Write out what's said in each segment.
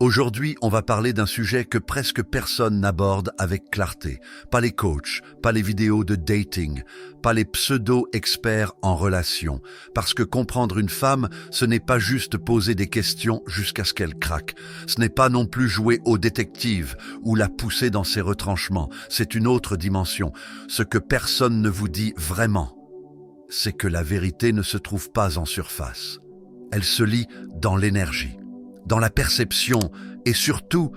Aujourd'hui, on va parler d'un sujet que presque personne n'aborde avec clarté. Pas les coachs, pas les vidéos de dating, pas les pseudo-experts en relations. Parce que comprendre une femme, ce n'est pas juste poser des questions jusqu'à ce qu'elle craque. Ce n'est pas non plus jouer au détective ou la pousser dans ses retranchements. C'est une autre dimension. Ce que personne ne vous dit vraiment, c'est que la vérité ne se trouve pas en surface. Elle se lit dans l'énergie, dans la perception et surtout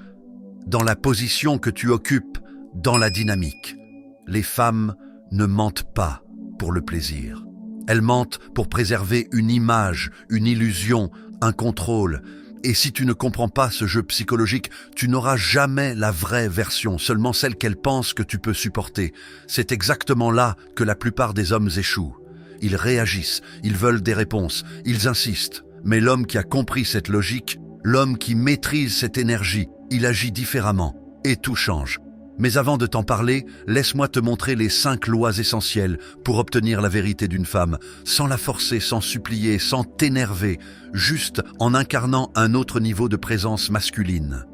dans la position que tu occupes dans la dynamique. Les femmes ne mentent pas pour le plaisir. Elles mentent pour préserver une image, une illusion, un contrôle. Et si tu ne comprends pas ce jeu psychologique, tu n'auras jamais la vraie version, seulement celle qu'elles pensent que tu peux supporter. C'est exactement là que la plupart des hommes échouent. Ils réagissent, ils veulent des réponses, ils insistent. Mais l'homme qui a compris cette logique, l'homme qui maîtrise cette énergie, il agit différemment et tout change. Mais avant de t'en parler, laisse-moi te montrer les 5 lois essentielles pour obtenir la vérité d'une femme, sans la forcer, sans supplier, sans t'énerver, juste en incarnant un autre niveau de présence masculine.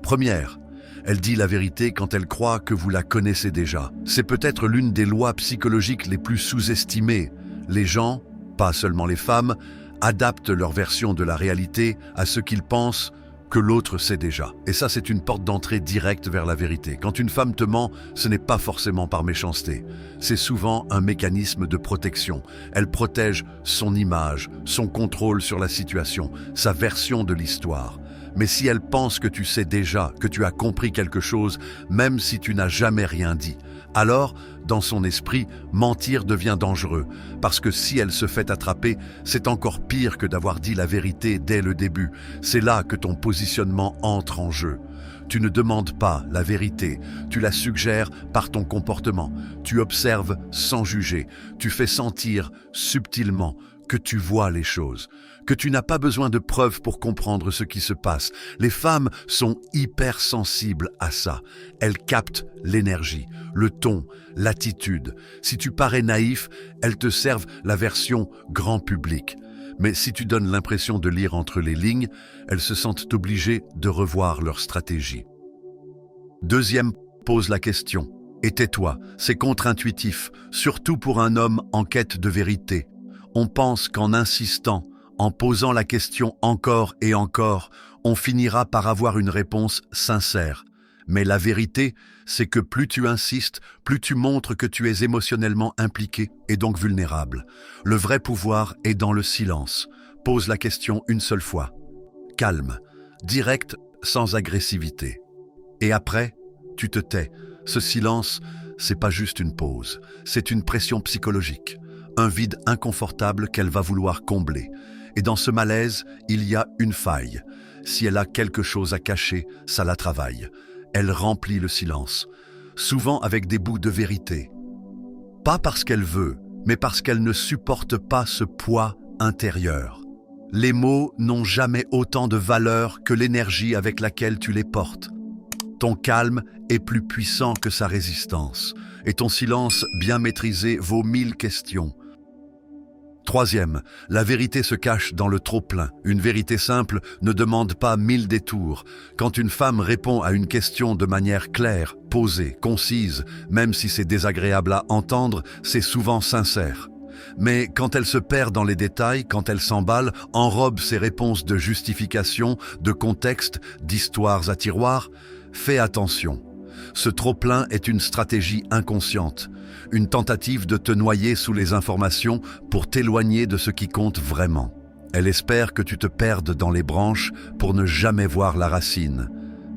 Première, elle dit la vérité quand elle croit que vous la connaissez déjà. C'est peut-être l'une des lois psychologiques les plus sous-estimées. Les gens, pas seulement les femmes, adaptent leur version de la réalité à ce qu'ils pensent que l'autre sait déjà. Et ça, c'est une porte d'entrée directe vers la vérité. Quand une femme te ment, ce n'est pas forcément par méchanceté. C'est souvent un mécanisme de protection. Elle protège son image, son contrôle sur la situation, sa version de l'histoire. Mais si elle pense que tu sais déjà, que tu as compris quelque chose, même si tu n'as jamais rien dit, alors, dans son esprit, mentir devient dangereux. Parce que si elle se fait attraper, c'est encore pire que d'avoir dit la vérité dès le début. C'est là que ton positionnement entre en jeu. Tu ne demandes pas la vérité, tu la suggères par ton comportement. Tu observes sans juger, tu fais sentir subtilement que tu vois les choses, que tu n'as pas besoin de preuves pour comprendre ce qui se passe. Les femmes sont hypersensibles à ça. Elles captent l'énergie, le ton, l'attitude. Si tu parais naïf, elles te servent la version grand public. Mais si tu donnes l'impression de lire entre les lignes, elles se sentent obligées de revoir leur stratégie. Deuxième, pose la question. Et tais-toi, c'est contre-intuitif, surtout pour un homme en quête de vérité. On pense qu'en insistant, en posant la question encore et encore, on finira par avoir une réponse sincère. Mais la vérité, c'est que plus tu insistes, plus tu montres que tu es émotionnellement impliqué et donc vulnérable. Le vrai pouvoir est dans le silence. Pose la question une seule fois. Calme, direct, sans agressivité. Et après, tu te tais. Ce silence, c'est pas juste une pause, c'est une pression psychologique. Un vide inconfortable qu'elle va vouloir combler. Et dans ce malaise, il y a une faille. Si elle a quelque chose à cacher, ça la travaille. Elle remplit le silence, souvent avec des bouts de vérité. Pas parce qu'elle veut, mais parce qu'elle ne supporte pas ce poids intérieur. Les mots n'ont jamais autant de valeur que l'énergie avec laquelle tu les portes. Ton calme est plus puissant que sa résistance, et ton silence bien maîtrisé vaut 1000 questions. Troisième, la vérité se cache dans le trop-plein. Une vérité simple ne demande pas 1000 détours. Quand une femme répond à une question de manière claire, posée, concise, même si c'est désagréable à entendre, c'est souvent sincère. Mais quand elle se perd dans les détails, quand elle s'emballe, enrobe ses réponses de justification, de contexte, d'histoires à tiroir, fais attention. Ce trop-plein est une stratégie inconsciente, une tentative de te noyer sous les informations pour t'éloigner de ce qui compte vraiment. Elle espère que tu te perdes dans les branches pour ne jamais voir la racine.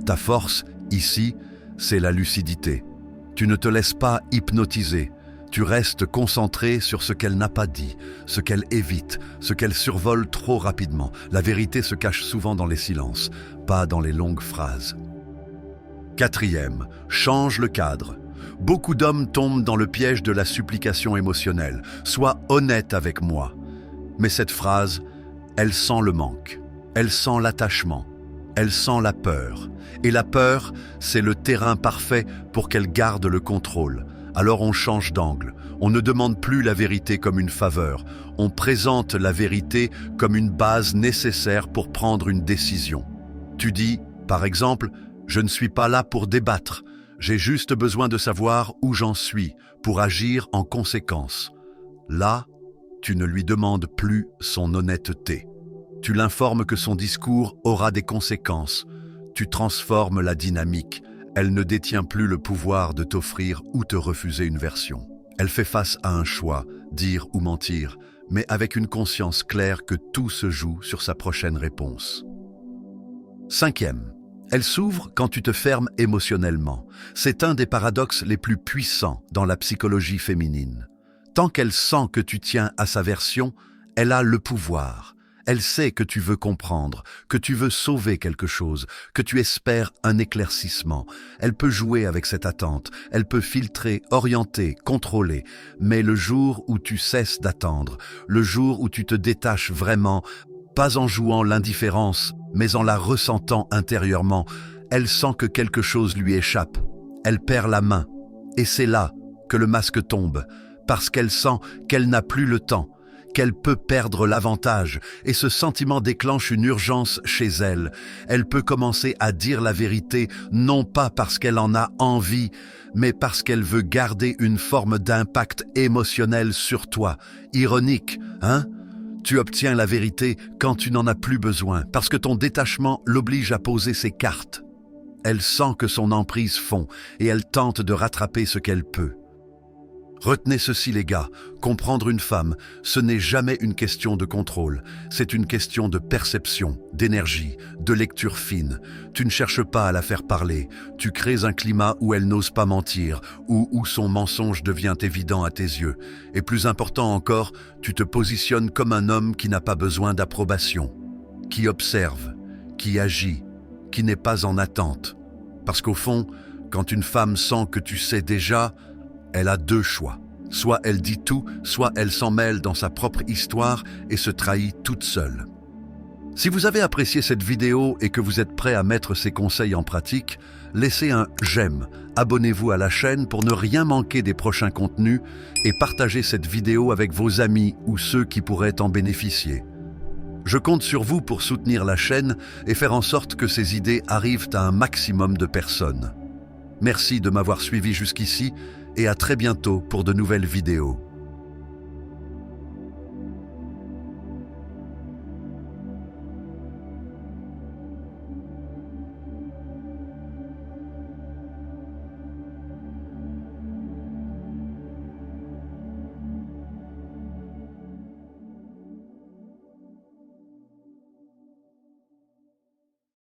Ta force, ici, c'est la lucidité. Tu ne te laisses pas hypnotiser. Tu restes concentré sur ce qu'elle n'a pas dit, ce qu'elle évite, ce qu'elle survole trop rapidement. La vérité se cache souvent dans les silences, pas dans les longues phrases. Quatrième, change le cadre. Beaucoup d'hommes tombent dans le piège de la supplication émotionnelle. Sois honnête avec moi. Mais cette phrase, elle sent le manque. Elle sent l'attachement. Elle sent la peur. Et la peur, c'est le terrain parfait pour qu'elle garde le contrôle. Alors on change d'angle. On ne demande plus la vérité comme une faveur. On présente la vérité comme une base nécessaire pour prendre une décision. Tu dis, par exemple, « Je ne suis pas là pour débattre, j'ai juste besoin de savoir où j'en suis pour agir en conséquence. » Là, tu ne lui demandes plus son honnêteté. Tu l'informes que son discours aura des conséquences. Tu transformes la dynamique. Elle ne détient plus le pouvoir de t'offrir ou te refuser une version. Elle fait face à un choix, dire ou mentir, mais avec une conscience claire que tout se joue sur sa prochaine réponse. 5e. Elle s'ouvre quand tu te fermes émotionnellement. C'est un des paradoxes les plus puissants dans la psychologie féminine. Tant qu'elle sent que tu tiens à sa version, elle a le pouvoir. Elle sait que tu veux comprendre, que tu veux sauver quelque chose, que tu espères un éclaircissement. Elle peut jouer avec cette attente, elle peut filtrer, orienter, contrôler. Mais le jour où tu cesses d'attendre, le jour où tu te détaches vraiment, pas en jouant l'indifférence, mais en la ressentant intérieurement, elle sent que quelque chose lui échappe. Elle perd la main. Et c'est là que le masque tombe, parce qu'elle sent qu'elle n'a plus le temps, qu'elle peut perdre l'avantage, et ce sentiment déclenche une urgence chez elle. Elle peut commencer à dire la vérité, non pas parce qu'elle en a envie, mais parce qu'elle veut garder une forme d'impact émotionnel sur toi. Ironique, hein? Tu obtiens la vérité quand tu n'en as plus besoin, parce que ton détachement l'oblige à poser ses cartes. Elle sent que son emprise fond, et elle tente de rattraper ce qu'elle peut. Retenez ceci les gars, comprendre une femme, ce n'est jamais une question de contrôle, c'est une question de perception, d'énergie, de lecture fine. Tu ne cherches pas à la faire parler, tu crées un climat où elle n'ose pas mentir, où son mensonge devient évident à tes yeux. Et plus important encore, tu te positionnes comme un homme qui n'a pas besoin d'approbation, qui observe, qui agit, qui n'est pas en attente. Parce qu'au fond, quand une femme sent que tu sais déjà, elle a deux choix. Soit elle dit tout, soit elle s'en mêle dans sa propre histoire et se trahit toute seule. Si vous avez apprécié cette vidéo et que vous êtes prêt à mettre ces conseils en pratique, laissez un j'aime, abonnez-vous à la chaîne pour ne rien manquer des prochains contenus et partagez cette vidéo avec vos amis ou ceux qui pourraient en bénéficier. Je compte sur vous pour soutenir la chaîne et faire en sorte que ces idées arrivent à un maximum de personnes. Merci de m'avoir suivi jusqu'ici et à très bientôt pour de nouvelles vidéos.